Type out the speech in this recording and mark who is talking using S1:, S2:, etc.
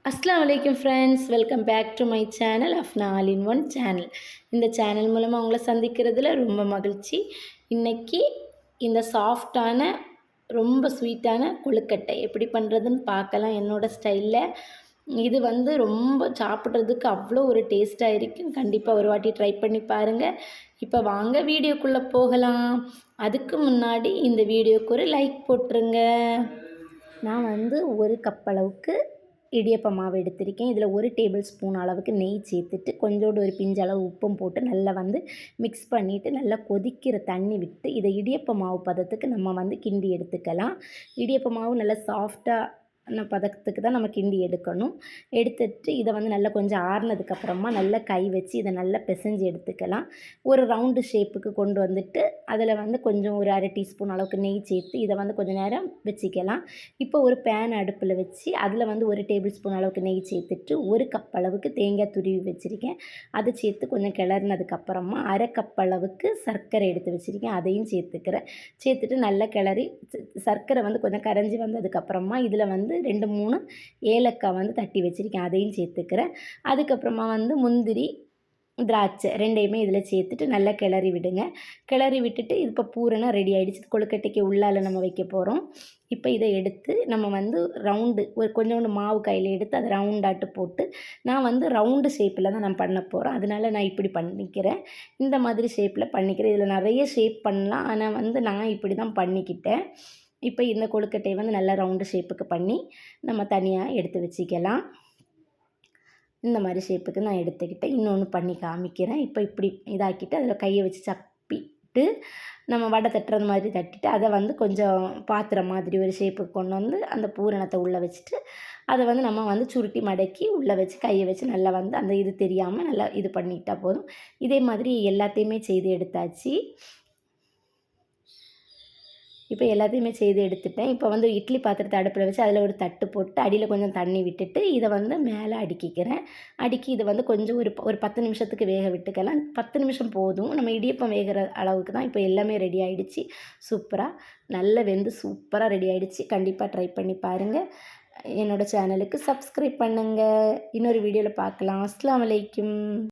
S1: அஸ்ஸலாமு அலைக்கும் friends, welcome back to my channel Afna all in one channel. இந்த channel மூலமாக உங்களை சந்திக்கிறதுல ரொம்ப மகிழ்ச்சி. இன்றைக்கி இந்த சாஃப்டான ரொம்ப ஸ்வீட்டான கொழுக்கட்டை எப்படி பண்ணுறதுன்னு பார்க்கலாம் என்னோடய ஸ்டைலில். இது ரொம்ப சாப்பிட்றதுக்கு அவ்வளோ ஒரு டேஸ்ட்டாக இருக்கும். கண்டிப்பாக ஒரு வாட்டி ட்ரை பண்ணி பாருங்கள். இப்போ வாங்க வீடியோக்குள்ளே போகலாம். அதுக்கு முன்னாடி இந்த வீடியோக்கு ஒரு லைக் போட்டுருங்க. நான் ஒரு கப் அளவுக்கு இடியப்ப மாவு எடுத்திருக்கேன். இதில் 1 டேபிள் ஸ்பூன் அளவுக்கு நெய் சேர்த்துட்டு கொஞ்சோண்டு ஒரு பிஞ்சு அளவு உப்பும் போட்டு நல்லா மிக்ஸ் பண்ணிவிட்டு நல்லா கொதிக்கிற தண்ணி விட்டு இதை இடியப்ப மாவு பதத்துக்கு நம்ம கிண்டி எடுத்துக்கலாம். இடியப்ப மாவு நல்லா சாஃப்டாக பதத்துக்கு தான் நம்ம கிண்டி எடுக்கணும். எடுத்துட்டு இதை நல்லா கொஞ்சம் ஆறுனதுக்கப்புறமா நல்லா கை வச்சு இதை நல்லா பிசைஞ்சு எடுத்துக்கலாம். ஒரு ரவுண்டு ஷேப்புக்கு கொண்டு வந்துட்டு அதில் கொஞ்சம் ஒரு அரை டீஸ்பூன் அளவுக்கு நெய் சேர்த்து இதை கொஞ்சம் நேரம் வச்சுக்கலாம். இப்போ ஒரு பேன் அடுப்பில் வச்சு அதில் 1 டேபிள் ஸ்பூன் அளவுக்கு நெய் சேர்த்துட்டு 1 கப் அளவுக்கு தேங்காய் துருவி வச்சுருக்கேன். அதை சேர்த்து கொஞ்சம் கிளறினதுக்கப்புறமா அரை கப் அளவுக்கு சர்க்கரை எடுத்து வச்சுருக்கேன். அதையும் சேர்த்துட்டு நல்லா கிளறி சர்க்கரை கொஞ்சம் கரைஞ்சி வந்ததுக்கப்புறமா இதில் 2 3 ஏலக்காய் தட்டி வச்சுருக்கேன். அதையும் சேர்த்துக்கிறேன். அதுக்கப்புறமா முந்திரி திராட்சை ரெண்டையுமே இதில் சேர்த்துட்டு நல்லா கிளறி விடுங்க. கிளறி விட்டுட்டு இப்போ பூரணம் ரெடி ஆகிடுச்சு. கொழுக்கட்டைக்கு உள்ளால் நம்ம வைக்க போகிறோம். இப்போ இதை எடுத்து நம்ம ரவுண்டு ஒரு கொஞ்சோண்டு மாவு கையில் எடுத்து அதை ரவுண்டாட்டு போட்டு நான் ரவுண்டு ஷேப்பில் தான் நான் பண்ண போகிறேன். அதனால் நான் இப்படி பண்ணிக்கிறேன். இந்த மாதிரி ஷேப்பில் பண்ணிக்கிறேன். இதில் நிறைய ஷேப் பண்ணலாம். ஆனால் நான் இப்படி தான் பண்ணிக்கிட்டேன். இப்போ இந்த கொழுக்கட்டையை நல்லா ரவுண்டு ஷேப்புக்கு பண்ணி நம்ம தனியாக எடுத்து வச்சுக்கலாம். இந்த மாதிரி ஷேப்புக்கு நான் எடுத்துக்கிட்டேன். இன்னொன்று பண்ணி காமிக்கிறேன். இப்போ இப்படி இதாக்கிட்டு அதில் கையை வச்சு சப்பிட்டு நம்ம வடை தட்டுறது மாதிரி தட்டிட்டு அதை கொஞ்சம் பாத்திரம் மாதிரி ஒரு ஷேப்புக்கு கொண்டு அந்த பூரணத்தை உள்ளே வச்சுட்டு அதை நம்ம சுருட்டி மடக்கி உள்ளே வச்சு கையை வச்சு நல்லா அந்த இது தெரியாமல் நல்லா இது பண்ணிக்கிட்டால் போதும். இதே மாதிரி எல்லாத்தையுமே செய்து எடுத்தாச்சு. இப்போ எல்லாத்தையுமே செய்து எடுத்துட்டேன். இப்போ இட்லி பாத்திரத்தை அடுப்பில் வச்சு அதில் ஒரு தட்டு போட்டு அடியில் கொஞ்சம் தண்ணி விட்டுட்டு இதை மேலே அடுக்கிக்கிறேன். அடுக்கி இதை கொஞ்சம் ஒரு 10 நிமிஷத்துக்கு வேக விட்டுக்கலாம். 10 நிமிஷம் போதும். நம்ம இடியப்பம் வேகிற அளவுக்கு தான். இப்போ எல்லாமே ரெடி ஆகிடுச்சு. சூப்பராக நல்லா வெந்து சூப்பராக ரெடி ஆகிடுச்சு. கண்டிப்பாக ட்ரை பண்ணி பாருங்கள். என்னோடய சேனலுக்கு சப்ஸ்கிரைப் பண்ணுங்கள். இன்னொரு வீடியோவில் பார்க்கலாம். அஸ்ஸலாமு அலைக்கும்.